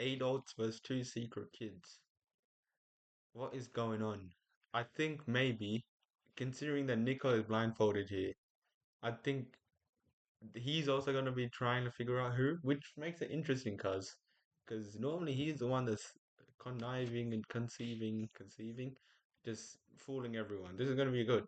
adults versus two secret kids. What is going on? I think maybe, considering that Nico is blindfolded here, I think he's also going to be trying to figure out who, which makes it interesting, because normally he's the one that's conniving and conceiving, just fooling everyone. This is going to be good.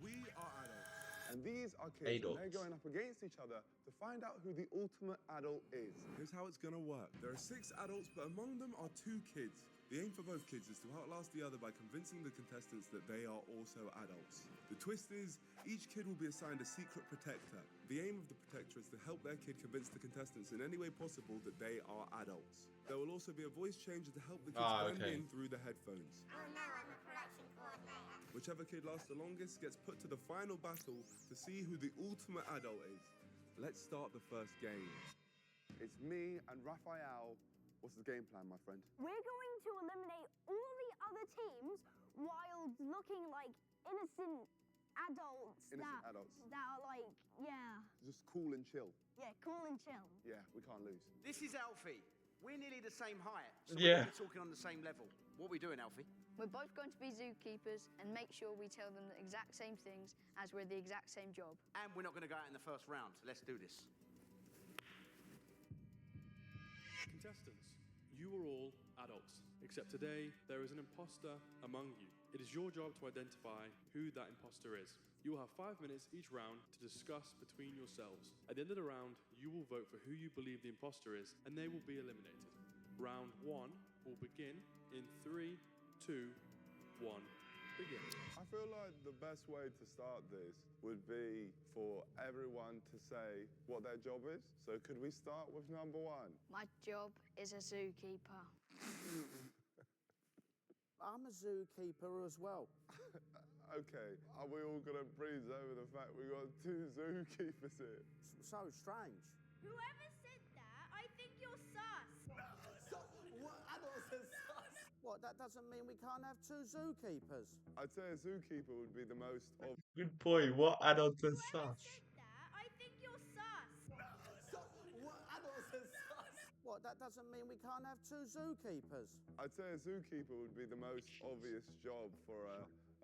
We are adults, and these are kids, and they're Adults. going up against each other to find out who the ultimate adult is. Here's how it's gonna work. There are 6 adults, but among them are 2 kids. The aim for both kids is to outlast the other by convincing the contestants that they are also adults. The twist is, each kid will be assigned a secret protector. The aim of the protector is to help their kid convince the contestants in any way possible that they are adults. There will also be a voice changer to help the kids blend Okay. in through the headphones. Oh no, I'm a production coordinator. Whichever kid lasts the longest gets put to the final battle to see who the ultimate adult is. Let's start the first game. It's me and Raphael. What's the game plan, my friend? We're going to eliminate all the other teams while looking like innocent adults. Innocent adults. That are like, yeah, Just cool and chill. cool and chill. Yeah, we can't lose. This is Alfie. We're nearly the same height, so Yeah. we're talking on the same level. What are we doing, Alfie? We're both going to be zookeepers and make sure we tell them the exact same things as we're the exact same job. And we're not going to go out in the first round, so let's do this. Contestants, you are all adults, except today there is an imposter among you. It is your job to identify who that imposter is. You will have 5 minutes each round to discuss between yourselves. At the end of the round, you will vote for who you believe the imposter is, and they will be eliminated. Round 1 will begin in 3, 2, 1, begin. I feel like the best way to start this would be for everyone to say what their job is. So could we start with number 1? My job is a zookeeper. I'm a zookeeper as well. Okay, are we all gonna breeze over the fact we got 2 zookeepers here? So strange. Whoever said that, I think you're sus. What? Adults are sus. What? That doesn't mean we can't have 2 zookeepers. I'd say a zookeeper would be the most obvious. Good point. What adults are Whoever sus? said that, I think you're sus. What? Adults are sus. What? That doesn't mean we can't have 2 zookeepers. I'd say a zookeeper would be the most obvious job for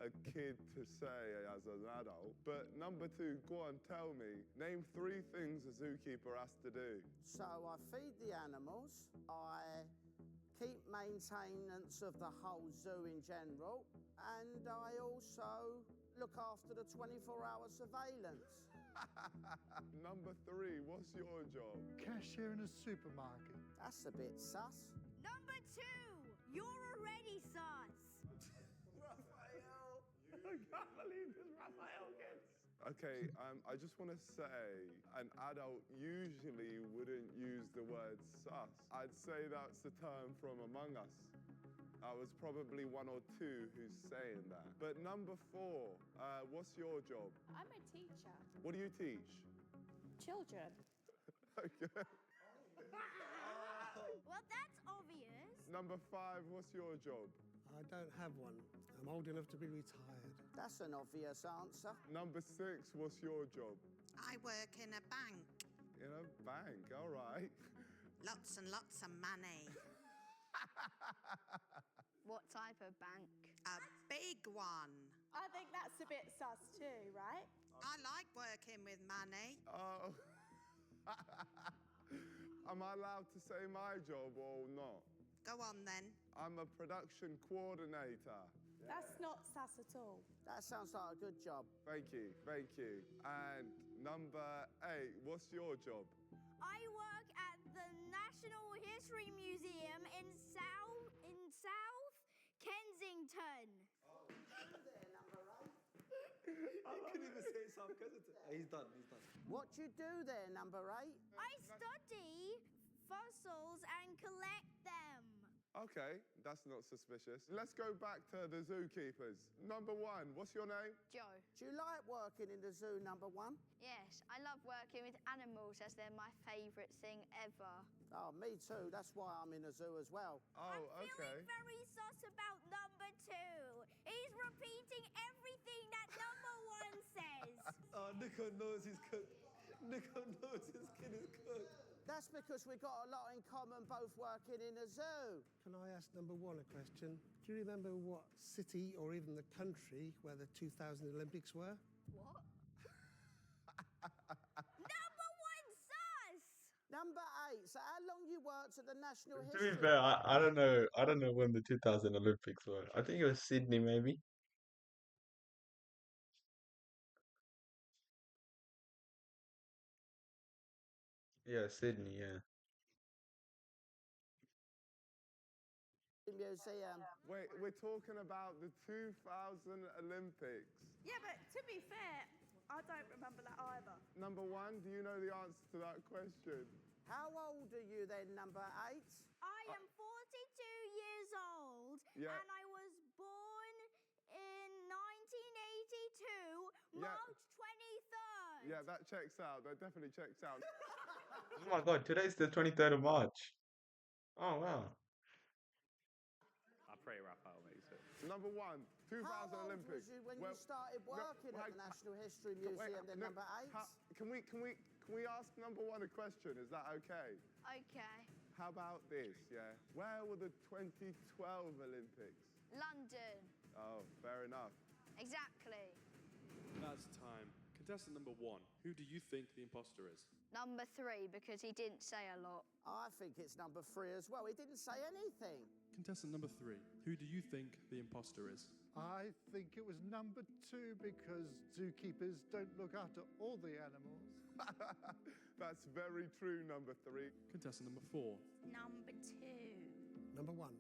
a kid to say as an adult. But number 2, go on, tell me. Name 3 things a zookeeper has to do. So I feed the animals. I keep maintenance of the whole zoo in general, and I also look after the 24-hour surveillance. Number 3, what's your job? Cashier in a supermarket. That's a bit sus. Number 2, you're already sus. I can't believe this Raphael gets. Okay, I just want to say an adult usually wouldn't use the word sus. I'd say that's the term from Among Us. I was probably 1 or 2 who's saying that. But number 4, what's your job? I'm a teacher. What do you teach? Children. Okay. Well, that's obvious. Number 5, what's your job? I don't have one. I'm old enough to be retired. That's an obvious answer. Number 6, what's your job? I work in a bank. In a bank, all right. Lots and lots of money. What type of bank? A big one. I think that's a bit sus too, right? I like working with money. Oh. Am I allowed to say my job or not? Go on then. I'm a production coordinator. That's not sus at all. That sounds like a good job. Thank you, thank you. And number 8, what's your job? I work at the National History Museum in South Kensington. He couldn't even say South Kensington. He's done. What do you do there, number 8? I study fossils and collect them. Okay, that's not suspicious. Let's go back to the zookeepers. Number 1, what's your name? Joe. Do you like working in the zoo, number 1? Yes, I love working with animals as they're my favourite thing ever. Oh, me too. That's why I'm in the zoo as well. Oh, I'm okay. feeling very sus about number 2. He's repeating everything that number 1 says. Oh, Nico knows he's cooked. Nico knows his kid is cooked. That's because we've got a lot in common, both working in a zoo. Can I ask number one a question? Do you remember what city or even the country where the 2000 Olympics were? What? Number one, sus! Number 8. So how long you worked at the National To be History? fair, I don't know. I don't know when the 2000 Olympics were. I think it was Sydney, maybe. Yeah, Sydney. Yeah. Museum. Wait, we're talking about the 2000 Olympics. Yeah, but to be fair, I don't remember that either. Number 1, do you know the answer to that question? How old are you then, number 8? I am 42 years old, Yeah. and I was born in 1982, Yeah. March 23rd. Yeah, that checks out. That definitely checks out. Oh my God, today's the 23rd of March. Oh wow. I pray rap out makes it. Number 1, 2000 How old Olympics. was you when Well, you started working at the National History Wait, Museum, then, no, number 8? Can we ask number 1 a question? Is that okay? Okay. How about this, yeah? Where were the 2012 Olympics? London. Oh, fair enough. Exactly. That's time. Contestant number 1. Who do you think the imposter is? Number 3, because he didn't say a lot. I think it's number 3 as well. He didn't say anything. Contestant number 3. Who do you think the imposter is? I think it was number 2 because zookeepers don't look after all the animals. That's very true, number 3. Contestant number 4. Number 2. Number 1.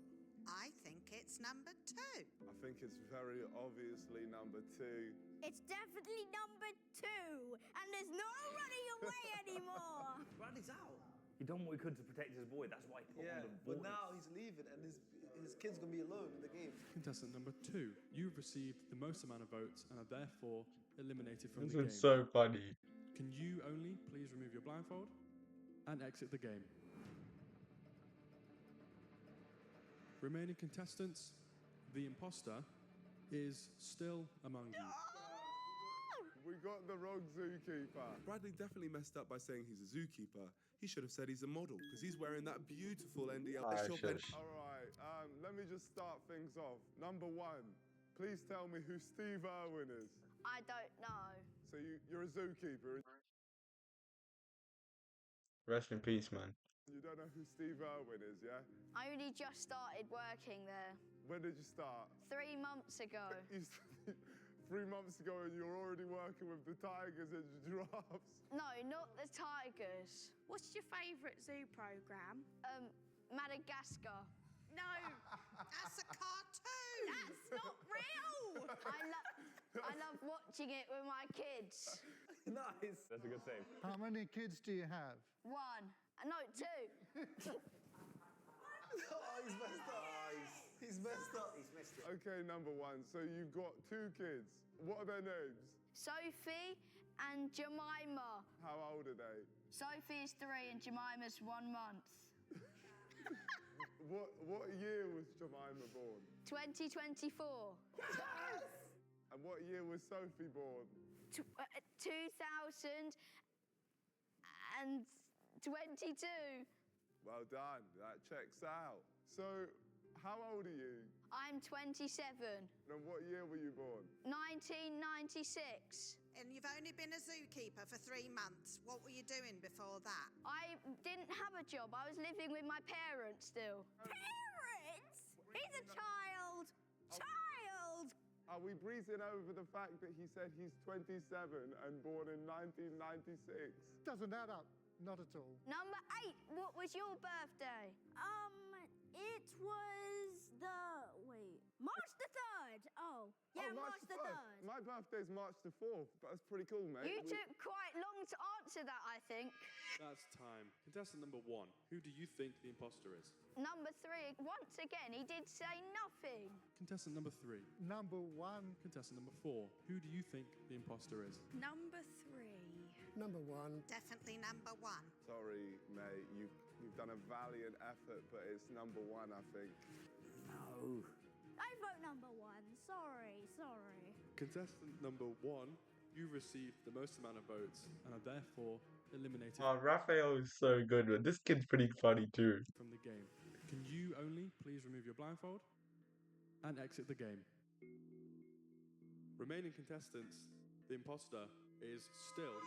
I think it's number 2. I think it's very obviously number 2. It's definitely number 2, and there's no running away anymore. Bradley's out. He done what he could to protect his boy. That's why he put on the but bonus. now he's leaving and his kid's gonna be alone in the game. Contestant number 2. You've received the most amount of votes and are therefore eliminated from This the was game. so funny. Can you only please remove your blindfold and exit the game? Remaining contestants, the imposter is still among you. We got the wrong zookeeper. Bradley definitely messed up by saying he's a zookeeper. He should have said he's a model because he's wearing that beautiful NDL shop. All right, let me just start things off. Number 1, please tell me who Steve Irwin is. I don't know. So you're a zookeeper. Rest in peace, man. You don't know who Steve Irwin is, yeah? I only just started working there. When did you start? 3 months ago. 3 months ago and you're already working with the tigers and giraffes. No, not the tigers. What's your favourite zoo programme? Madagascar. No. That's a cartoon. That's not real. I love watching it with my kids. Nice. That's a good save. How many kids do you have? 1. No, 2. Oh, he's messed up. He's messed up. He's messed up. Okay, number 1. So you've got 2 kids. What are their names? Sophie and Jemima. How old are they? Sophie is 3 and Jemima's 1 month. What year was Jemima born? 2024. And what year was Sophie born? 2022. Well done. That checks out. So, how old are you? I'm 27. And what year were you born? 1996. And you've only been a zookeeper for 3 months. What were you doing before that? I didn't have a job. I was living with my parents still. Parents? He's a child. Child. Are we breezing over the fact that he said he's 27 and born in 1996? Doesn't add up. Not at all. Number 8. What was your birthday? It was March the 3rd. Oh, yeah, March the 3rd. My birthday's March the 4th. That's pretty cool, mate. You took quite long to answer that, I think. That's time. Contestant number 1. Who do you think the imposter is? Number 3. Once again, he did say nothing. Contestant number 3. Number 1. Contestant number 4. Who do you think the imposter is? Number 3. Number 1. Definitely number 1. Sorry, mate. You've done a valiant effort, but it's number 1, I think. No. I vote number 1. Sorry. Contestant number 1, you received the most amount of votes and are therefore eliminated Raphael is so good, but this kid's pretty funny too. from the game. Can you only please remove your blindfold and exit the game? Remaining contestants, the imposter is still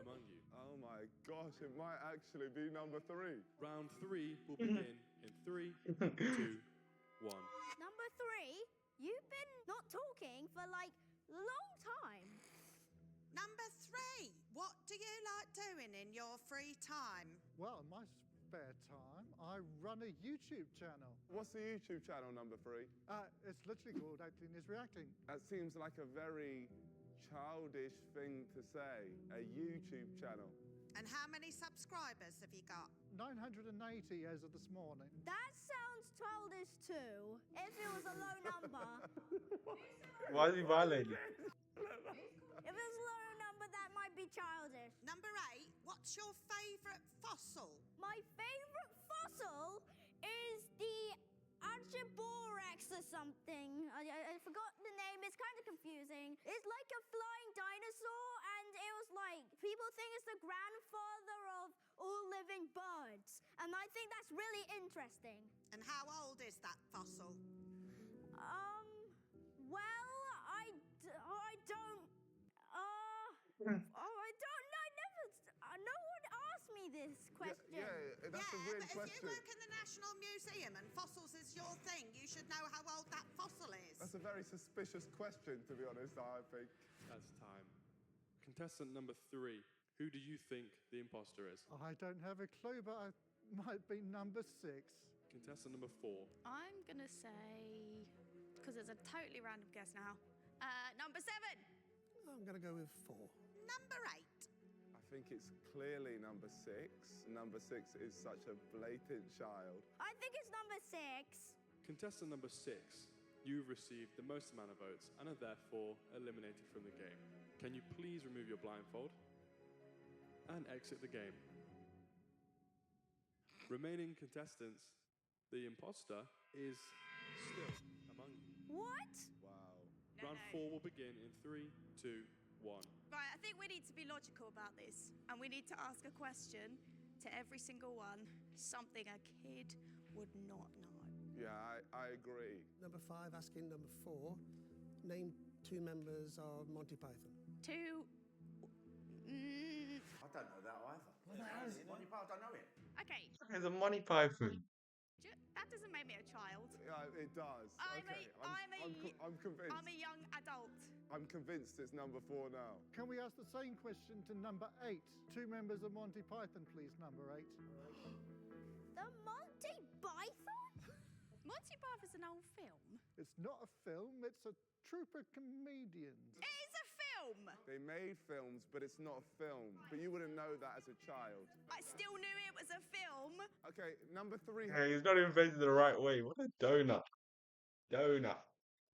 among you. Oh my gosh, it might actually be number 3. Round 3 will begin in 3, 2, 1. Number 3, you've been not talking for like a long time. Number 3, what do you like doing in your free time? Well, in my spare time, I run a YouTube channel. What's the YouTube channel, number 3? It's literally called Acting is Reacting. That seems like a very childish thing to say, a YouTube channel. And how many subscribers have you got? 980 as of this morning. That sounds childish too, if it was a low number. Why is he violating? If it was a low number, that might be childish. Number 8, what's your favourite fossil? My favorite fossil is the Archiborex or something. I forgot the name. It's kind of confusing. It's like a flying dinosaur, and it was like, people think it's the grandfather of all living birds. And I think that's really interesting. And how old is that fossil? Well, I don't no one asked me this question. Yeah, that's a weird but question. if you work in the National Museum and fossils is your thing, you should know how old that fossil is. That's a very suspicious question, to be honest, I think. That's time. Contestant number 3, who do you think the imposter is? I don't have a clue, but I might be number 6. Contestant number 4. I'm going to say, because it's a totally random guess now, number 7. I'm going to go with 4. Number 8. I think it's clearly number 6. Number 6 is such a blatant child. I think it's number 6. Contestant number 6, you've received the most amount of votes and are therefore eliminated from the game. Can you please remove your blindfold and exit the game? Remaining contestants, the imposter is still among you. What? Wow. Round 4 will begin in 3, 2, 1. Right, I think we need to be logical about this. And we need to ask a question to every single one, something a kid would not know. Yeah, I agree. Number 5, asking number 4, name 2 members of Monty Python. 2. I don't know that either. What the hell is it? Monty Python, I don't know it. Okay, It's a Monty Python. that doesn't make me a child. Yeah, it does. I'm convinced. I'm a young adult. I'm convinced it's number 4 now. Can we ask the same question to number 8? 2 members of Monty Python, please, number 8. The Monty Python? Monty Python's an old film. It's not a film, it's a troupe of comedians. It is a film. They made films, but it's not a film. But you wouldn't know that as a child. I still knew it was a film. Okay, number 3. Hey, he's not invented the right way. What a donut. Donut.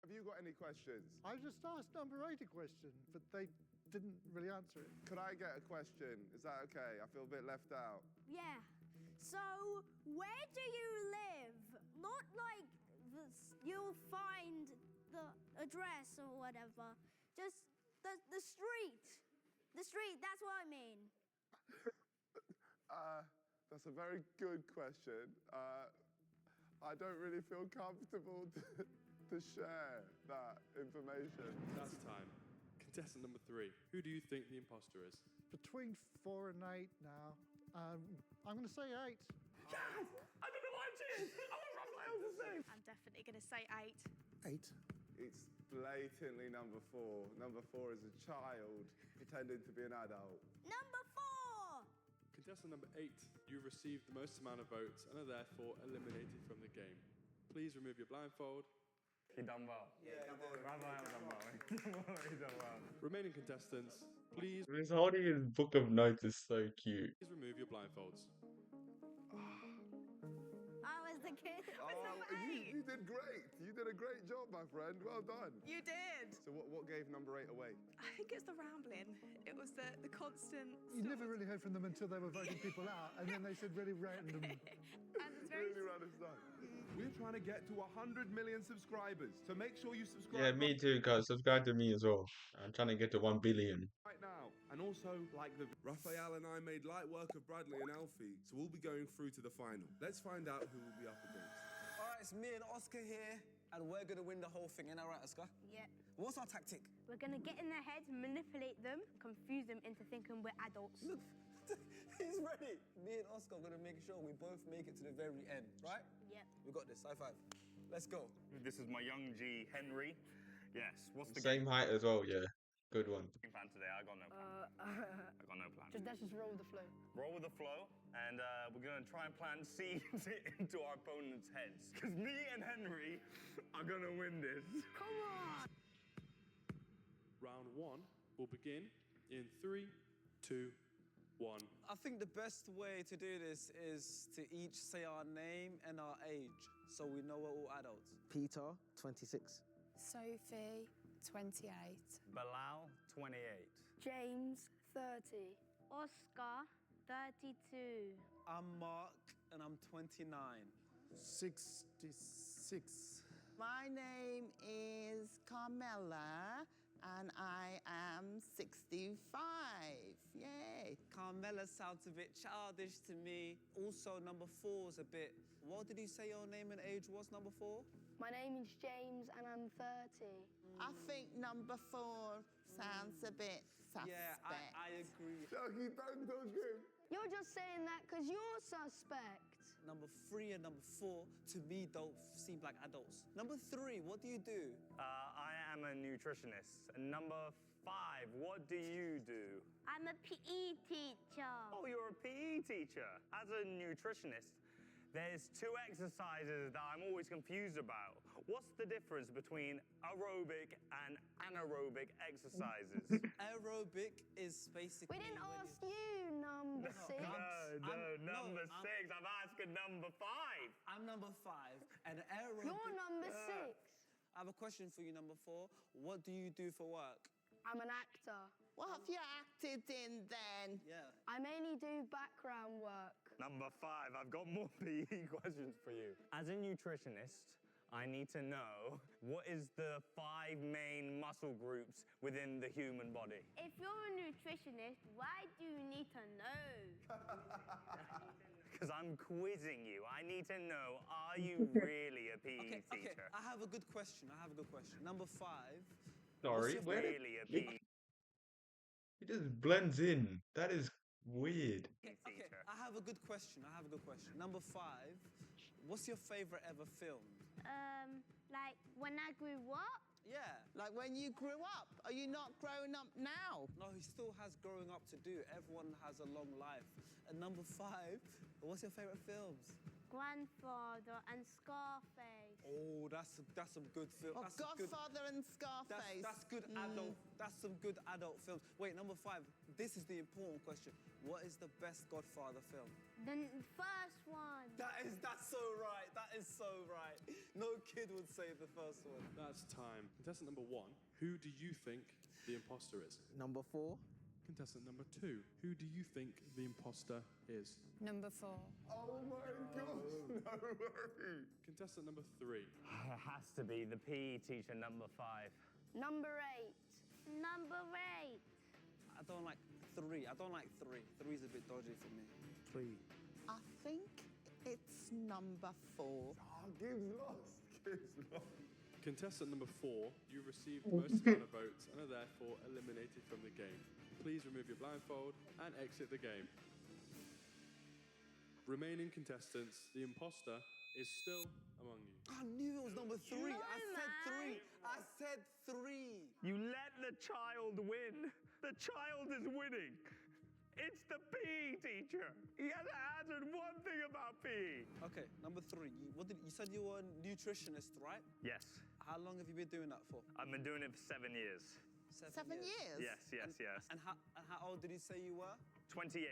Have you got any questions? I just asked number 8 a question, but they didn't really answer it. Could I get a question? Is that okay? I feel a bit left out. Yeah. So, where do you live? Not like you'll find the address or whatever. Just the street. The street, that's what I mean. That's a very good question. I don't really feel comfortable to share that information. That's time. Contestant number 3, who do you think the imposter is? Between 4 and 8 now. I'm going to say 8. Yes! I don't know what it is! I want Raphael to say! I'm definitely going to say 8. 8. It's blatantly number 4. Number 4 is a child pretending to be an adult. Number 4! Contestant number 8, you've received the most amount of votes and are therefore eliminated from the game. Please remove your blindfold. He done well. Yeah, Raphael done well. He done well. Remaining contestants, please He's holding his book of notes is so cute. remove your blindfolds. I was the kid. You did great. You did a great job, my friend. Well done. You did. So what gave number 8 away? I think it's the rambling. It was the constant. You never really heard from them until they were voting people out, and then they said really random. And it's very. Really random stuff. With trying to get to 100 million subscribers. So make sure you subscribe Yeah, me too, guys. Subscribe to me as well. I'm trying to get to 1 billion. right now. And also, like the Raphael and I made light work of Bradley and Alfie, so we'll be going through to the final. Let's find out who we'll be up against. All right, it's me and Oscar here, and we're gonna win the whole thing. Ain't that right, Oscar? Yeah. What's our tactic? We're gonna get in their heads, manipulate them, confuse them into thinking we're adults. Look, he's ready. Me and Oscar are gonna make sure we both make it to the very end, right? Yep. We got this. High five. Let's go. This is my young G, Henry. Yes, what's the Same height as well, yeah. Good one. game plan today? I got no plan. I got no plan. Let's just roll with the flow. Roll with the flow, and we're gonna try and plant seeds into our opponent's heads. Because me and Henry are gonna win this. Come on! Round 1 will begin in 3, 2, 1. I think the best way to do this is to each say our name and our age, so we know we're all adults. Peter, 26. Sophie, 28. Bilal, 28. James, 30. Oscar, 32. I'm Mark, and I'm 29. 66. My name is Carmela, and I am 65. Yay. Carmela sounds a bit childish to me. Also, number 4 is a bit... What did you say your name and age was, number 4? My name is James and I'm 30. I think number 4 sounds a bit suspect. Yeah, I agree. Chucky, don't dodge him. You're just saying that because you're suspect. Number 3 and number 4, to me, don't seem like adults. Number 3, what do you do? I am a nutritionist. And number 5, what do you do? I'm a PE teacher. Oh, you're a PE teacher. As a nutritionist, there's 2 exercises that I'm always confused about. What's the difference between aerobic and anaerobic exercises? Aerobic is basically... We didn't ask you, number 6. Number 6. I'm asking number 5. I'm number 5. And aerobic... You're number 6. I have a question for you, number 4. What do you do for work? I'm an actor. What have you acted in then? Yeah. I mainly do background work. Number 5. I've got more PE questions for you. As a nutritionist, I need to know what is the 5 main muscle groups within the human body? If you're a nutritionist, why do you need to know? Because I'm quizzing you. I need to know, are you really a PE teacher? Okay, I have a good question. Number 5. Sorry, what's your where favorite- Really a PE He just blends in. That is weird. Okay, I have a good question. Number 5. What's your favorite ever film? Like when I grew up? Yeah. Like when you grew up? Are you not growing up now? No, he still has growing up to do. Everyone has a long life. And number 5, what's your favorite films? Grandfather and Scarface. Oh, that's some good films. Oh, Godfather and Scarface. That's good adult. That's some good adult films. Wait, number 5. This is the important question. What is the best Godfather film? The first one. That's so right. That is so right. No kid would say the first one. That's time. Contestant number 1, who do you think the imposter is? Number 4. Contestant number 2, who do you think the imposter is? Number 4. Oh my gosh, no way. Contestant number 3. It has to be the PE teacher, number 5. Number 8. Number 8. I don't like 3. 3 is a bit dodgy for me. 3. I think it's number 4. Oh, Gibbs lost. Contestant number 4, you received the most amount of votes and are therefore eliminated from the game. Please remove your blindfold and exit the game. Remaining contestants, the imposter is still among you. I knew it was number 3. No, I said 3. You let the child win. The child is winning. It's the PE teacher. He hasn't answered one thing about PE. Okay, number 3. You said you were a nutritionist, right? Yes. How long have you been doing that for? I've been doing it for 7 years. 7 years? Yes. And how old did you say you were? 28.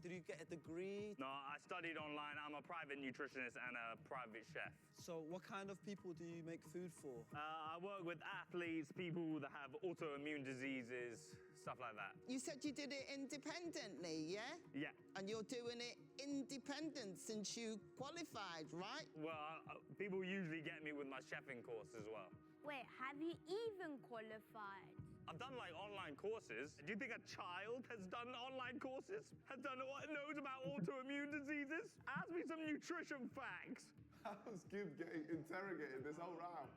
Did you get a degree? No, I studied online. I'm a private nutritionist and a private chef. So what kind of people do you make food for? I work with athletes, people that have autoimmune diseases, stuff like that. You said you did it independently, yeah? Yeah. And you're doing it independent since you qualified, right? Well, people usually get me with my chefing course as well. Wait, have you even qualified? I've done like online courses. Do you think a child has done online courses? Knows about autoimmune diseases? Ask me some nutrition facts. How's Gibb getting interrogated this whole round?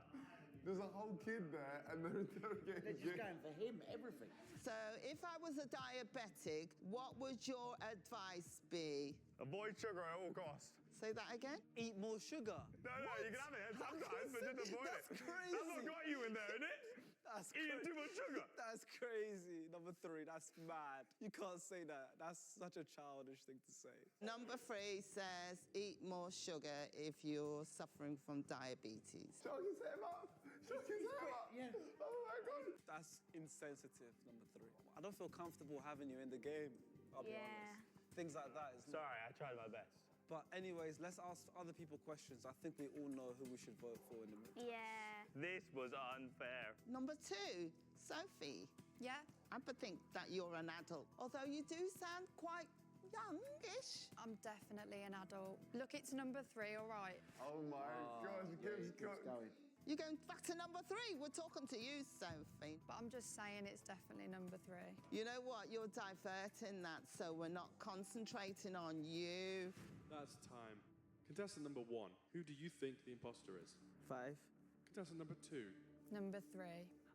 There's a whole kid there and they're interrogating They're just going for him, everything. So if I was a diabetic, what would your advice be? Avoid sugar at all costs. Say that again? Eat more sugar. No, you can have it sometimes, but just avoid it. That's crazy. That's what got you in there, isn't it? That's Eating too much sugar. That's crazy. Number 3, that's mad. You can't say that. That's such a childish thing to say. Number 3 says eat more sugar if you're suffering from diabetes. Shock his head up. Shock his head up. Yeah. Oh my God. That's insensitive, number 3. I don't feel comfortable having you in the game, I'll be honest. Things like that is Sorry, I tried my best. But anyways, let's ask other people questions. I think we all know who we should vote for in a minute. Yeah. This was unfair. Number 2, Sophie. Yeah? I would think that you're an adult, although you do sound quite youngish. I'm definitely an adult. Look, it's number 3, all right? Oh my gosh, Gibbs going. You're going back to number 3. We're talking to you, Sophie. But I'm just saying it's definitely number 3. You know what? You're diverting that, so we're not concentrating on you. That's time. Contestant number 1, who do you think the imposter is? 5. Contestant number 2. Number 3.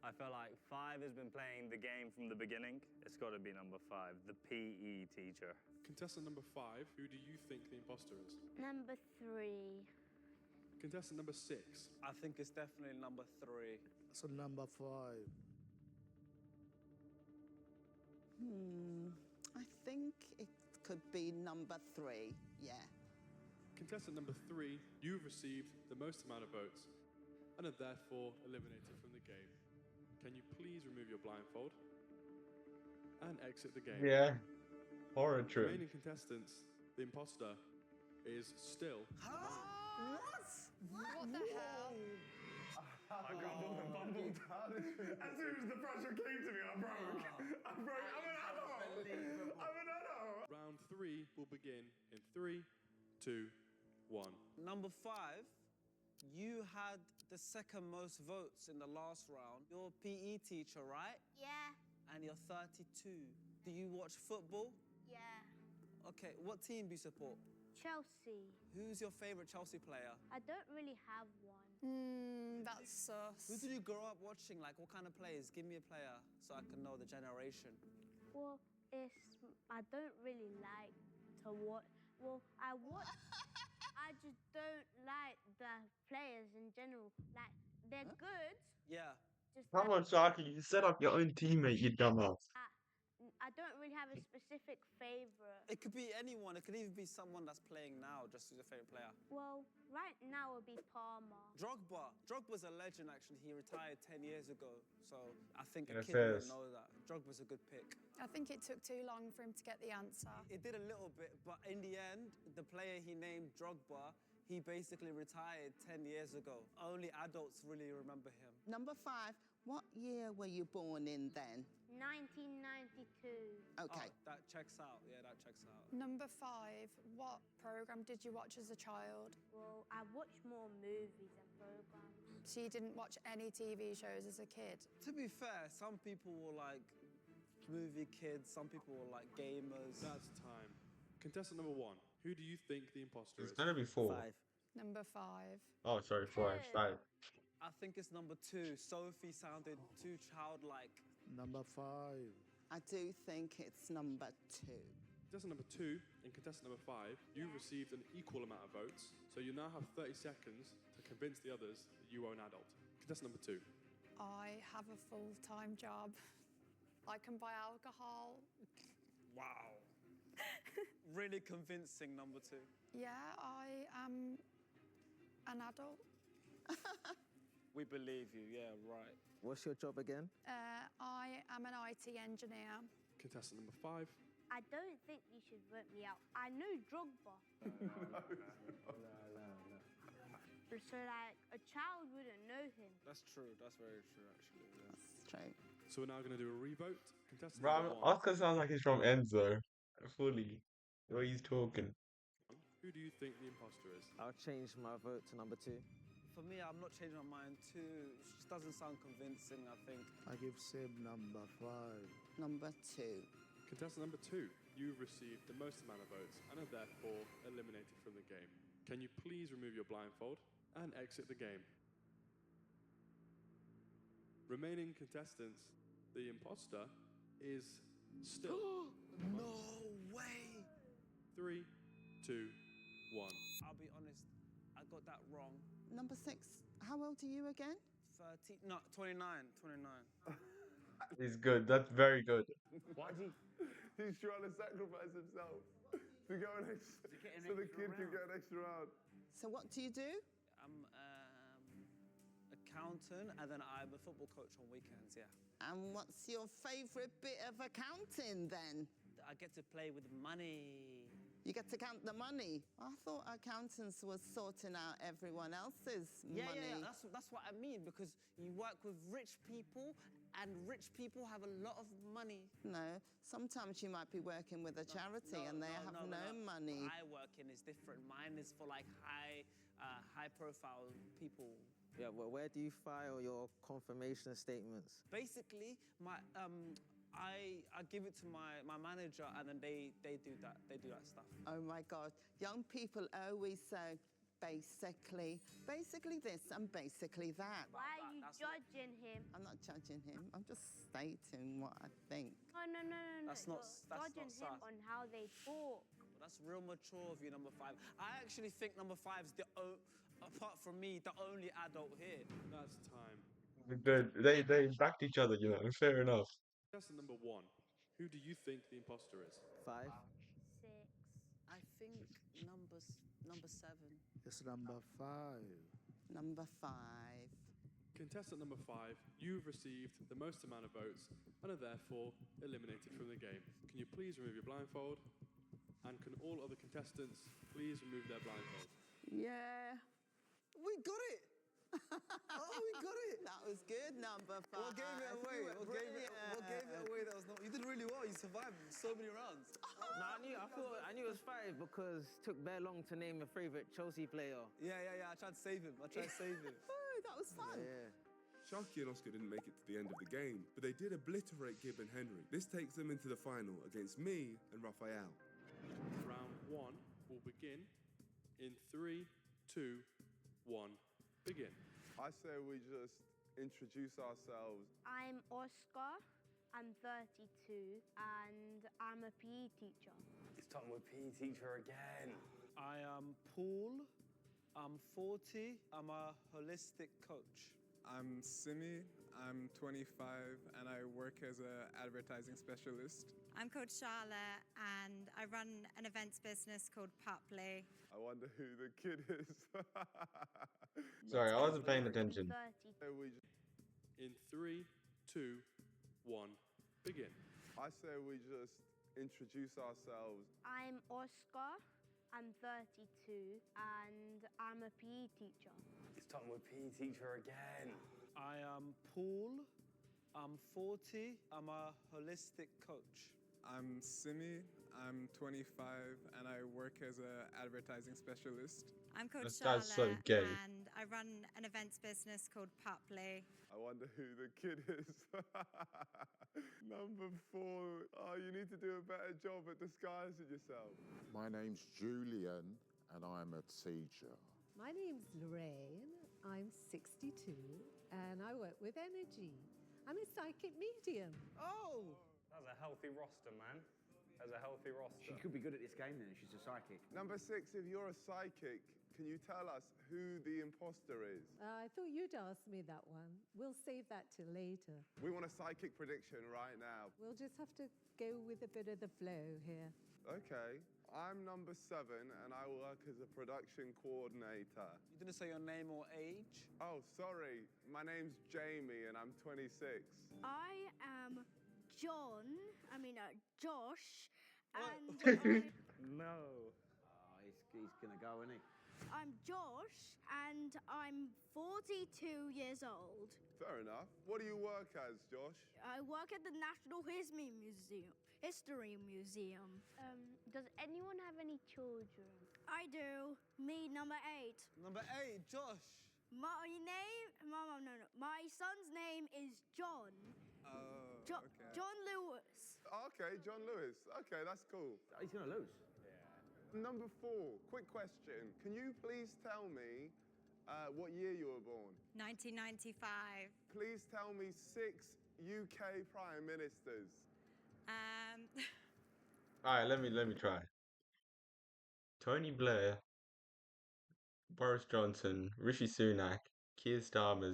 I feel like 5 has been playing the game from the beginning. It's got to be number 5, the PE teacher. Contestant number 5, who do you think the imposter is? Number 3. Contestant number 6. I think it's definitely number 3. So number 5. I think it could be number 3, yeah. Contestant number 3, you've received the most amount of votes and are therefore eliminated from the game. Can you please remove your blindfold and exit the game? Yeah. Horror trip. Remaining contestants, the imposter is still. What the hell? I grumbled and bumbled. As soon as the pressure came to me, I broke. I'm an adult. I'm an adult. Round 3 will begin in 3, 2, 1. Number 5, you had the second most votes in the last round. You're a PE teacher, right? Yeah. And you're 32. Do you watch football? Yeah. Okay, what team do you support? Chelsea. Who's your favorite Chelsea player? I don't really have one. That's sus. Who did you grow up watching? Like, what kind of players? Give me a player so I can know the generation. Well, I don't really like to watch. Well, I watch. I just don't like the players in general. Like, they're good. Yeah. Just Come on, Sharky, you set up your own teammate, you dumbass. I don't really have a specific favorite. It could be anyone. It could even be someone that's playing now, just as your favorite player. Well, right now would be Palmer. Drogba. Drogba's a legend, actually. He retired 10 years ago. So I think a Yes, kid would yes. know that. Drogba's a good pick. I think it took too long for him to get the answer. It did a little bit, but in the end, the player he named Drogba, he basically retired 10 years ago. Only adults really remember him. Number 5, what year were you born in then? 1992. Okay. Oh, that checks out. Yeah, that checks out. Number 5, what program did you watch as a child? Well, I watch more movies and programs. So you didn't watch any TV shows as a kid? To be fair, some people were like movie kids, some people were like gamers. That's time. Contestant number 1, who do you think the imposter It's is? gonna be 4. 5. Number 5. Oh, sorry, 4. 5. I think it's number 2. Sophie sounded too childlike. Number 5. I do think it's number 2. Contestant number 2 and contestant number 5, you've received an equal amount of votes, so you now have 30 seconds to convince the others that you are an adult. Contestant number 2. I have a full-time job. I can buy alcohol. Wow. Really convincing, number 2. Yeah, I am an adult. We believe you, yeah, right. What's your job again? I am an IT engineer. Contestant number 5. I don't think you should vote me out. I know Drogba. So, like, a child wouldn't know him. That's true. That's very true, actually. Yeah. That's true. So we're now going to do a revote. Contestant Bro, number one. Oscar sounds like he's from Enzo. Fully. The way he's talking. Who do you think the imposter is? I'll change my vote to number 2. For me, I'm not changing my mind too. It just doesn't sound convincing, I think. I give Seb number 5. Number 2. Contestant number 2, you've received the most amount of votes and are therefore eliminated from the game. Can you please remove your blindfold and exit the game? Remaining contestants, the imposter is still. No way! 3, 2, 1. I'll be honest, I got that wrong. Number 6. How old are you again? 30, no, 29, 29. He's good. That's very good. Why do he's trying to sacrifice himself to go an extra, so the kid can get an extra round. So what do you do? I'm accountant, and then I'm a football coach on weekends, yeah. And what's your favourite bit of accounting then? I get to play with money. You get to count the money. I thought accountants was sorting out everyone else's Yeah, money. yeah, that's what I mean, because you work with rich people, and rich people have a lot of money. No, sometimes you might be working with a charity and they have no money. I work in is different. Mine is for like high-profile people. Yeah, well, where do you file your confirmation statements? Basically, I give it to my manager, and then they do that stuff. Oh my God, young people always say, basically this and basically that. Why are you judging him? I'm not judging him, I'm just stating what I think. No. That's not Judging him sus. on how they talk. Well, that's real mature of you, number 5. I actually think number 5's apart from me, the only adult here. That's time. Good. They backed each other, you know. Fair enough. Contestant number 1, who do you think the imposter is? 5. 6. I think number 7. It's number 5. Number 5. Contestant number 5, you've received the most amount of votes and are therefore eliminated from the game. Can you please remove your blindfold? And can all other contestants please remove their blindfold? Yeah. We got it! Oh, we got it! That was good, number 5. What gave it away? What gave it away? That was not. You did really well. You survived so many rounds. No, I knew it was 5 because it took very long to name a favourite Chelsea player. Yeah. I tried to save him. Oh, that was fun. Yeah. Sharky and Oscar didn't make it to the end of the game, but they did obliterate Gib and Henry. This takes them into the final against me and Raphael. Round 1 will begin in 3, 2, 1. Begin. I say we just introduce ourselves. I'm Oscar. I'm 32 and I'm a PE teacher. It's time with PE teacher again. I am Paul. I'm 40. I'm a holistic coach. I'm Simi. I'm 25 and I work as an advertising specialist. I'm called Charlotte and I run an events business called Pupley. I wonder who the kid is. Sorry, I wasn't paying attention. In 3, 2, 1. Begin. I say we just introduce ourselves. I'm Oscar. I'm 32 and I'm a PE teacher. It's time with PE teacher again. I am Paul. I'm 40. I'm a holistic coach. I'm Simi. I'm 25 and I work as an advertising specialist. I'm called That's Charlotte so gay. and I run an events business called Pupley. I wonder who the kid is. Number 4. Oh, you need to do a better job at disguising yourself. My name's Julian and I'm a teacher. My name's Lorraine. I'm 62 and I work with energy. I'm a psychic medium. Oh! That's a healthy roster, man. That's a healthy roster. She could be good at this game then if she's a psychic. Number 6, if you're a psychic, can you tell us who the imposter is? I thought you'd ask me that one. We'll save that till later. We want a psychic prediction right now. We'll just have to go with a bit of the flow here. Okay. I'm number 7 and I work as a production coordinator. You didn't say your name or age? Oh, sorry. My name's Jamie and I'm 26. I am Josh, And No. Oh, he's gonna go, isn't he? I'm Josh, and I'm 42 years old. Fair enough. What do you work as, Josh? I work at the National History Museum. Does anyone have any children? I do. Me, number 8. Number 8, Josh. My name? No. My son's name is John. Oh, Jo- okay. John Lewis. Okay, John Lewis. Okay, that's cool. He's going to lose. Number 4, quick question. Can you please tell me what year you were born? 1995. Please tell me 6 UK Prime Ministers. All right, let me try. Tony Blair, Boris Johnson, Rishi Sunak, Keir Starmer,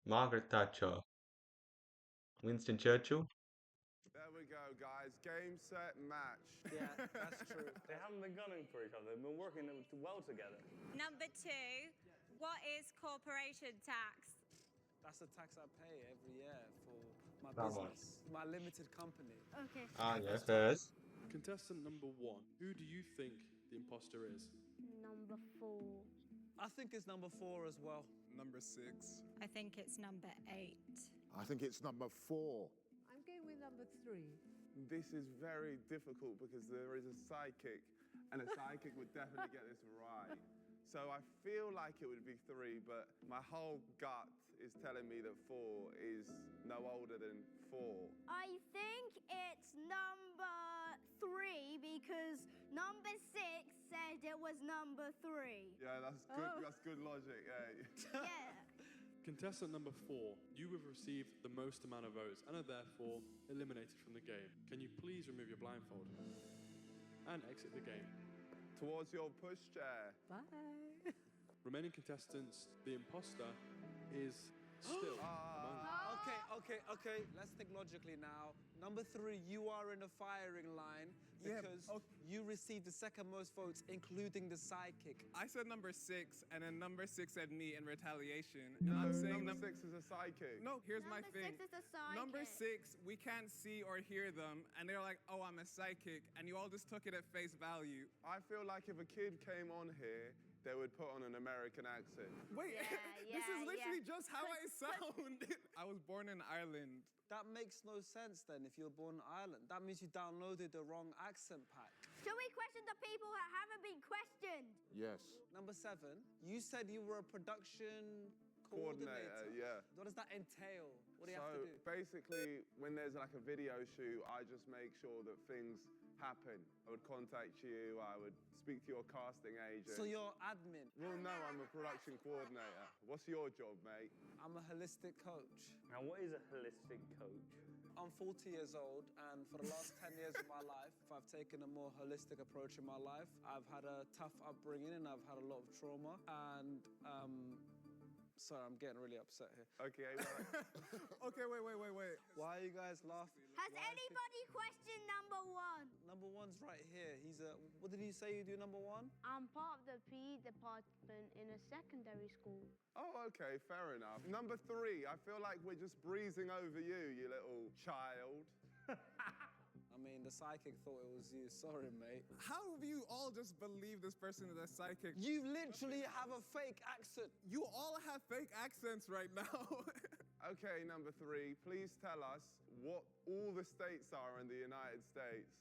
Margaret Thatcher, Winston Churchill. There we go, guys. Game, set, match. Yeah, that's true. They haven't been gunning for each other. They've been working well together. Number 2, what is corporation tax? That's the tax I pay every year for my That one. business, my limited company. Okay. Yes, first. Contestant number 1, who do you think the imposter is? Number 4. I think it's number 4 as well. Number 6. I think it's number 8. I think it's number 4. I'm going with number 3. This is very difficult because there is a psychic, and a psychic would definitely get this right. So I feel like it would be 3, but my whole gut is telling me that 4 is no older than 4. I think it's number 3 because number 6 said it was number 3. Yeah, that's good. That's good logic. Yeah. Yeah. Contestant number 4, you have received the most amount of votes and are therefore eliminated from the game. Can you please remove your blindfold and exit the game? Towards your pushchair. Bye. Remaining contestants, the imposter is still among you. Okay. Let's think logically now. Number 3, you are in the firing line because you received the second most votes, including the sidekick. I said number 6, and then number 6 said me in retaliation. No, I'm saying number 6 is a psychic. No, here's my Number thing. 6 is a psychic. Number 6, we can't see or hear them, and they're like, oh, I'm a psychic, and you all just took it at face value. I feel like if a kid came on here, they would put on an American accent. Wait, this is literally just how I sound. I was born in Ireland. That makes no sense then if you were born in Ireland. That means you downloaded the wrong accent pack. Shall we question the people that haven't been questioned? Yes. Number 7, you said you were a production coordinator. Yeah. What does that entail? What do you have to do? Basically, when there's like a video shoot, I just make sure that things happen. I would contact you, I would speak to your casting agent. So you're admin? Well, no, I'm a production coordinator. What's your job, mate? I'm a holistic coach. Now, what is a holistic coach? I'm 40 years old, and for the last 10 years of my life, I've taken a more holistic approach in my life. I've had a tough upbringing, and I've had a lot of trauma, and sorry, I'm getting really upset here. Okay, well, Okay, wait. Why are you guys laughing? Has anybody questioned number 1? Number 1's right here. He's a... What did he say you do, number 1? I'm part of the PE department in a secondary school. Oh, okay, fair enough. Number 3, I feel like we're just breezing over you, you little child. I mean, the psychic thought it was you. Sorry, mate. How have you all just believed this person is a psychic? You literally have a fake accent. You all have fake accents right now. Okay, number 3, please tell us what all the states are in the United States.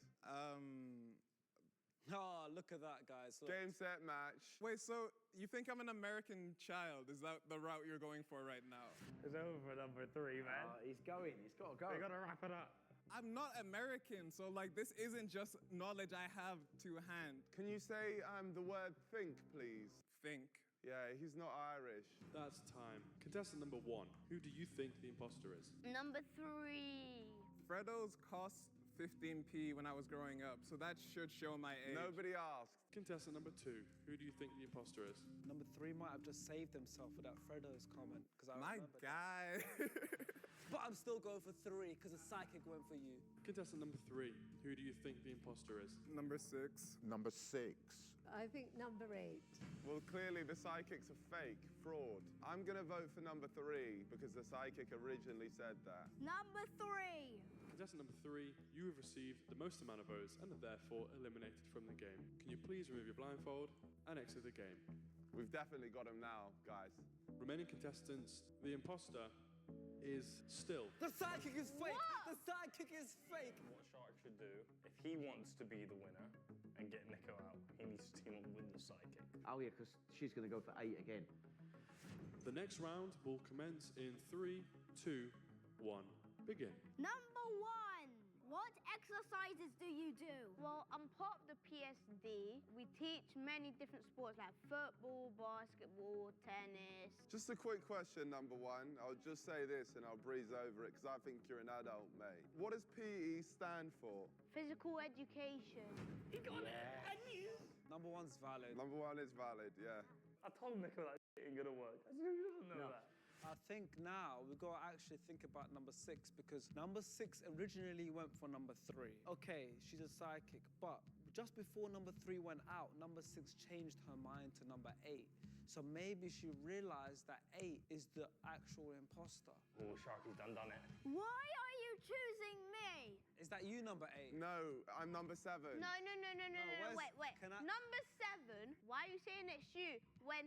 Oh, look at that, guys. Look. Game, set, match. Wait, so you think I'm an American child? Is that the route you're going for right now? It's over for number 3, man. He's going. He's got to go. They got to wrap it up. I'm not American, so like this isn't just knowledge I have to hand. Can you say the word think, please? Think. Yeah, he's not Irish. That's time. Contestant number 1, who do you think the imposter is? Number 3. Freddo's cost 15p when I was growing up, so that should show my age. Nobody asked. Contestant number 2, who do you think the imposter is? Number 3 might have just saved himself with that Freddo's comment. My guy. But I'm still going for 3 because the psychic went for you. Contestant number 3, who do you think the imposter is? Number 6. Number 6. I think number 8. Well, clearly the psychics are fake, fraud. I'm gonna vote for number 3 because the psychic originally said that. Number 3. Contestant number 3, you have received the most amount of votes and are therefore eliminated from the game. Can you please remove your blindfold and exit the game? We've definitely got him now, guys. Remaining contestants, the imposter is still. The psychic is fake! The psychic is fake! What Shark should do, if he wants to be the winner and get Nico out, he needs to team up with the psychic. Oh yeah, because she's going to go for 8 again. The next round will commence in 3, 2, 1. Begin. Number 1. What exercises do you do? Well, I'm part of the PSD. We teach many different sports like football, basketball, tennis. Just a quick question, number 1. I'll just say this and I'll breeze over it because I think you're an adult, mate. What does PE stand for? Physical education. He got it! I knew! Number 1's valid. Number 1 is valid, yeah. I told Nico that ain't gonna work. I knew he doesn't know that. I think now we've got to actually think about number 6 because number 6 originally went for number 3. Okay, she's a psychic, but just before number 3 went out, number 6 changed her mind to number 8. So maybe she realized that 8 is the actual imposter. Oh, Sharky's done it. Why are you choosing me? Is that you, number 8? No, I'm number 7. No, where's- wait. can I- Number 7, why are you saying it's you when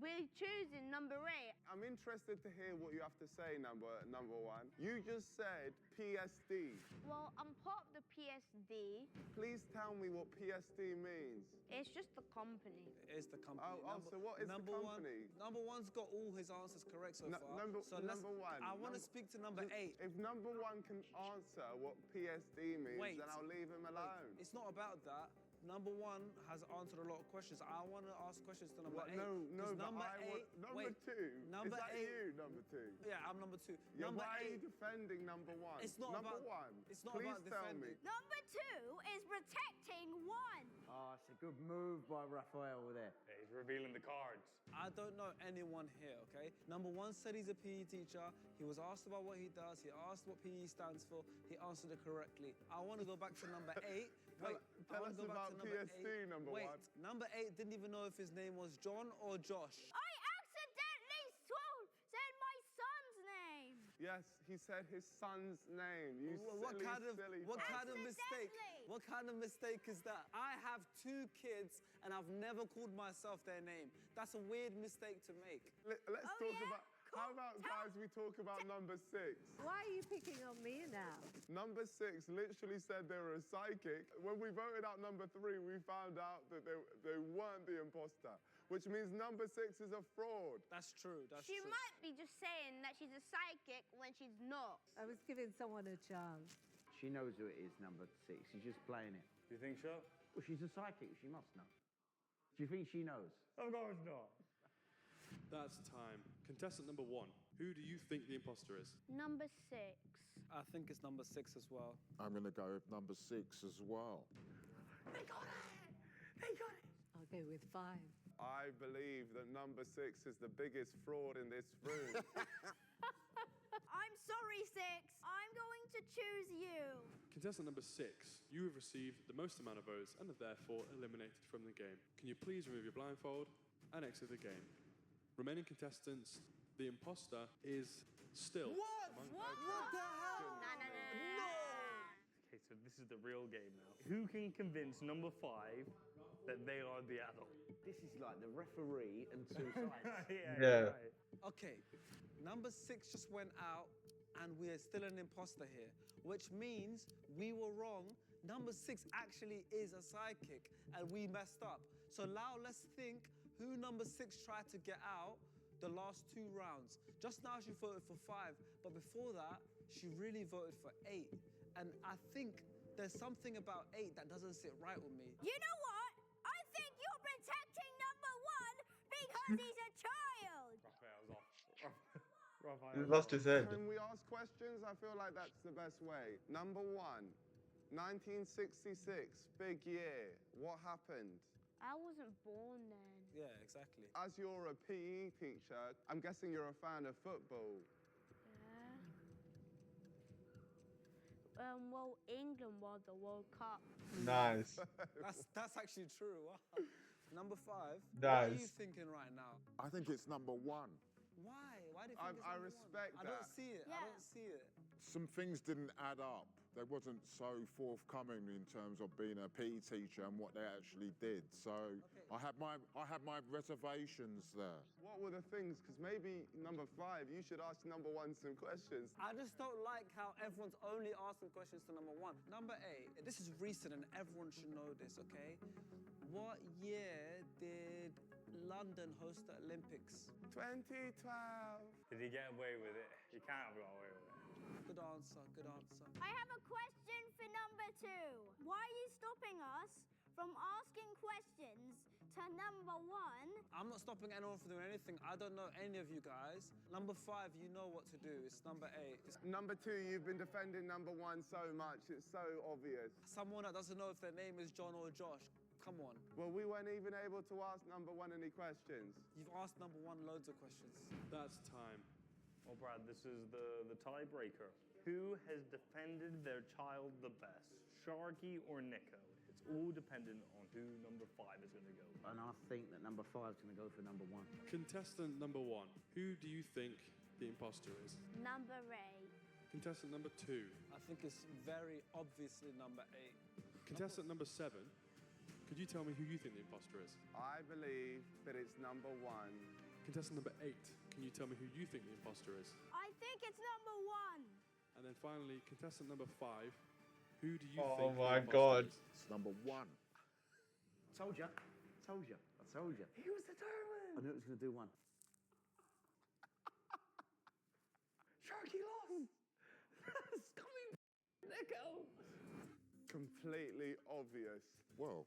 we're choosing number 8? I'm interested to hear what you have to say, number 1. You just said PSD. Well, I'm part of the PSD. Please tell me what PSD means. It's just the company. It's the company. So what is the company? Number 1's got all his answers correct so far. Number so let's- 1. I want to speak to number 8. If number 1 can answer what PSD means, Wait. then I'll leave him alone. It's not about that. Number 1 has answered a lot of questions. I want to ask questions to number 8. No, 'cause but number I 8. number wait, 2. Number is that 8. you, number 2? Yeah, I'm number 2. Yeah, number why are 8. you defending number 1? It's not number about- 1. it's not Please about tell defending. me. Number 2 is protecting 1. Oh, it's a good move by Raphael there. Yeah, he's revealing the cards. I don't know anyone here, okay? Number 1 said he's a PE teacher. He was asked about what he does. He asked what PE stands for. He answered it correctly. I want to go back to number 8. Wait, I Tell want us to go back about to number PSD, 8. number Wait, 1. number 8 didn't even know if his name was John or Josh. I accidentally said my son's name. Yes, he said his son's name. You What silly, kind of silly what bastard. kind of mistake? Accidentally. What kind of mistake is that? I have 2 kids and I've never called myself their name. That's a weird mistake to make. Let's talk about. How about, guys, we talk about number 6? Why are you picking on me now? Number 6 literally said they were a psychic. When we voted out number 3, we found out that they weren't the imposter, which means number 6 is a fraud. That's true. That's She true. might be just saying that she's a psychic when she's not. I was giving someone a chance. She knows who it is, number 6. She's just playing it. Do you think so? Well, she's a psychic. She must know. Do you think she knows? Of course not. That's time. Contestant number 1, who do you think the imposter is? Number 6. I think it's number 6 as well. I'm going to go with number 6 as well. They got it! They got it! I'll go with 5. I believe that number 6 is the biggest fraud in this room. I'm sorry, 6. I'm going to choose you. Contestant number 6, you have received the most amount of votes and are therefore eliminated from the game. Can you please remove your blindfold and exit the game? Remaining contestants, the imposter is still. What? among- What the hell? Okay, so this is the real game now. Who can convince number 5 that they are the adult? This is like the referee and 2 sides. Yeah. Right. Okay, number 6 just went out and we are still an imposter here, which means we were wrong. Number 6 actually is a psychic and we messed up. So now let's think who number 6 tried to get out the last 2 rounds. Just now she voted for 5, but before that, she really voted for 8. And I think there's something about 8 that doesn't sit right with me. You know what? I think you're protecting number 1 because he's a child. Raphael's off. Raphael's He lost his head. Can we ask questions? I feel like that's the best way. Number 1, 1966, big year. What happened? I wasn't born then. Yeah, exactly. As you're a PE teacher, I'm guessing you're a fan of football. Yeah. Well, England won the World Cup. Nice. That's actually true. Wow. Number 5. What are you Nice. thinking right now? I think it's number 1. Why? Why do you think it's I number respect one? I that. don't see it. I don't see it. Some things didn't add up. They wasn't so forthcoming in terms of being a PE teacher and what they actually did. So I had my reservations there. What were the things? Because maybe number 5, you should ask number 1 some questions. I just don't like how everyone's only asking questions to number 1. Number 8, this is recent and everyone should know this, okay? What year did London host the Olympics? 2012. Did he get away with it? He can't have got away with it. Good answer, good answer. I have a question for number 2. Why are you stopping us from asking questions to number 1? I'm not stopping anyone from doing anything. I don't know any of you guys. Number 5, you know what to do. It's number 8. Number 2, you've been defending number 1 so much. It's so obvious. Someone that doesn't know if their name is John or Josh. Come on. Well, we weren't even able to ask number 1 any questions. You've asked number 1 loads of questions. That's time. Well, Brad, this is the tiebreaker. Who has defended their child the best, Sharky or Nico? It's all dependent on who number 5 is going to go. And I think that number 5 is going to go for number 1. Contestant number 1. Who do you think the imposter is? Number 8. Contestant number 2. I think it's very obviously number 8. Contestant number 7. Could you tell me who you think the imposter is? I believe that it's number 1. Contestant number 8. Can you tell me who you think the imposter is? I think it's number 1. And then finally, contestant number 5. Who do you Oh think my the God. imposter is? It's number 1. Told you. Told you. I told you. He was determined. I knew it was going to do one. Sharky lost. It's coming, Nico. Completely obvious. Well,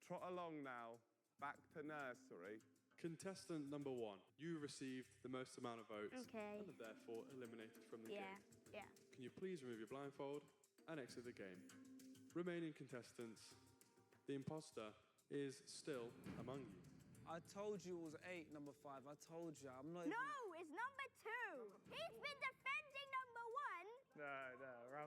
Trot along now. Back to nursery. Contestant number 1. You received the most amount of votes. Okay. And are therefore eliminated from the Yeah, game. yeah. Can you please remove your blindfold and exit the game? Remaining contestants, the imposter is still among you. I told you it was 8, number 5. I told you. I'm not. No, it's number 2. He's been defending number 1. No,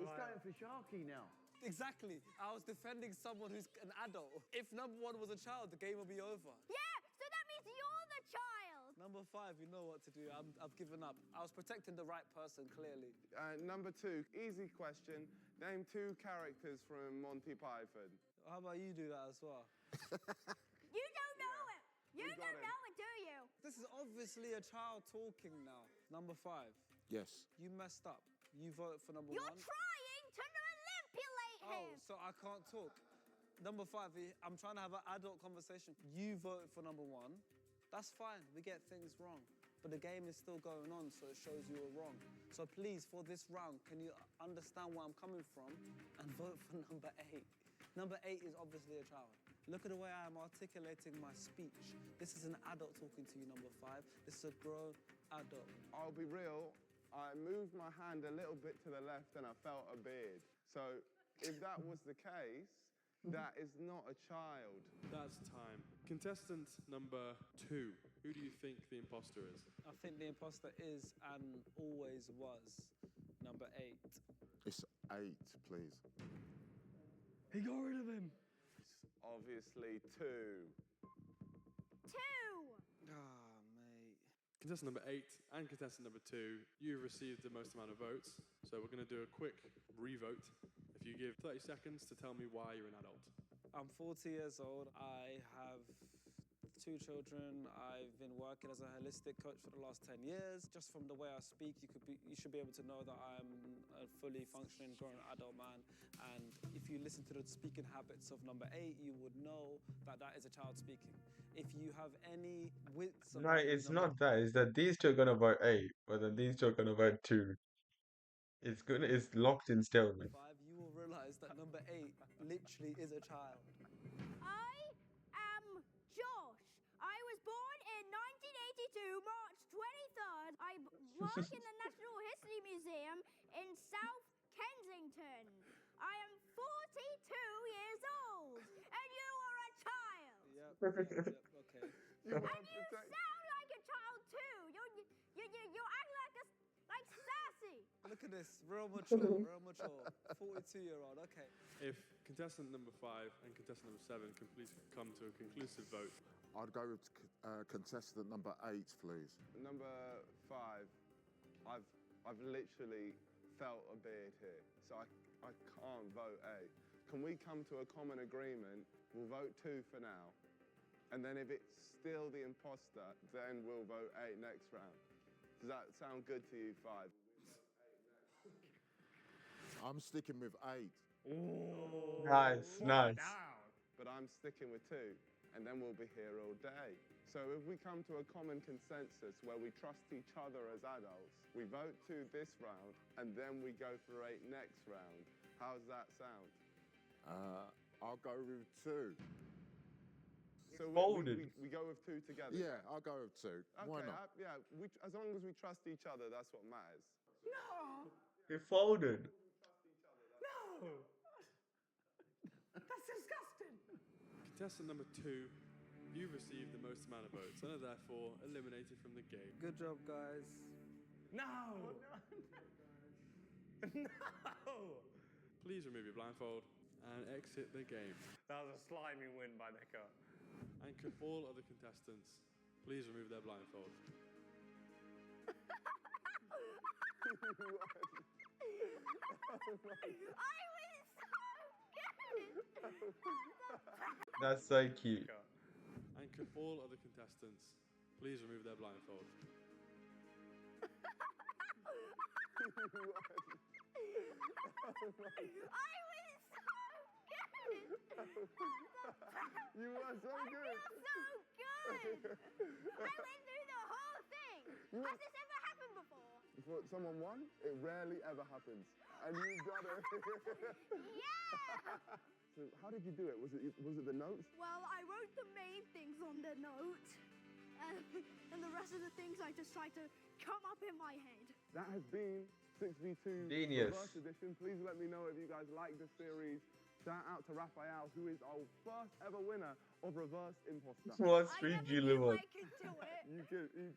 He's going for Sharky now. Exactly. I was defending someone who's an adult. If number 1 was a child, the game will be over. Yeah, so that means you're the child. Number 5, you know what to do. I've given up. I was protecting the right person, clearly. Number 2, easy question. Name 2 characters from Monty Python. How about you do that as well? You don't know it. You got don't him. know it, do you? This is obviously a child talking now. Number 5, yes. you messed up. You voted for number You're 1. trying to manipulate Oh, him. so I can't talk. Number 5, I'm trying to have an adult conversation. You voted for number 1. That's fine. We get things wrong. But the game is still going on, so it shows you were wrong. So please, for this round, can you understand where I'm coming from and vote for number 8? Number 8 is obviously a child. Look at the way I am articulating my speech. This is an adult talking to you, number 5. This is a grown adult. I'll be real. I moved my hand a little bit to the left and I felt a beard. So if that was the case, that is not a child. That's time. Contestant number 2. Who do you think the imposter is? I think the imposter is and always was number 8. It's 8, please. He got rid of him. It's obviously 2. 2. Ah, mate. Contestant number 8 and contestant number 2, you received the most amount of votes. So we're going to do a quick revote. If you give 30 seconds to tell me why you're an adult. I'm 40 years old. I have 2 children. I've been working as a holistic coach for the last 10 years. Just from the way I speak, you should be able to know that I'm a fully functioning grown adult man. And if you listen to the speaking habits of number 8, you would know that that is a child speaking. If you have any wits No, about you, it's number not that. It's that these two are gonna vote 8, but then these two are gonna vote 2. It's locked in stalemate. 5, you will realize that number 8 literally is a child. I am Josh. I was born in 1982, March 23rd. I work in the Natural History Museum in South Kensington. I am 42 years old, and you are a child. Yep, okay. And you sound like a child too. You act like sassy. Look Look at this. Real mature, real mature. 42-year-old, okay. If contestant number 5 and contestant number 7 can please come to a conclusive vote. I'd go with contestant number 8, please. Number 5, I've literally felt a beard here, so I can't vote A. Can we come to a common agreement? We'll vote 2 for now, and then if it's still the imposter, then we'll vote 8 next round. Does that sound good to you, 5? I'm sticking with 8. Ooh. Nice, nice. Down. But I'm sticking with 2, and then we'll be here all day. So if we come to a common consensus where we trust each other as adults, we vote 2 this round, and then we go for 8 next round. How's that sound? I'll go with 2. So Folded. we go with 2 together? Yeah, I'll go with 2. Why Okay, not? yeah, as long as we trust each other, that's what matters. No. He folded. No. That's disgusting. Contestant number 2, you've received the most amount of votes and are therefore eliminated from the game. Good job, guys. No. No. Please remove your blindfold and exit the game. That was a slimy win by Nico. And could all other contestants please remove their blindfold? That's so cute. And could all other contestants please remove their blindfold? You were so good. I went through the whole thing. Has this ever happened before? Before someone won, it rarely ever happens. And you got it. Yeah! So how did you do it? Was it the notes? Well, I wrote the main things on the note, and the rest of the things I just tried to come up in my head. That has been 6v2 Genius. Reverse Edition. Please let me know if you guys like the series. Shout out to Raphael, who is our first ever winner of Reverse Imposter. What street do you live on? I could do it. You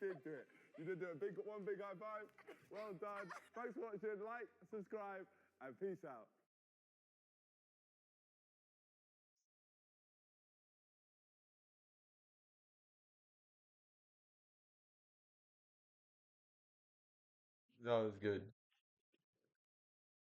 did do it. You did do it. One big high five. Well done. Thanks for watching. Like, subscribe, and peace out. That was good.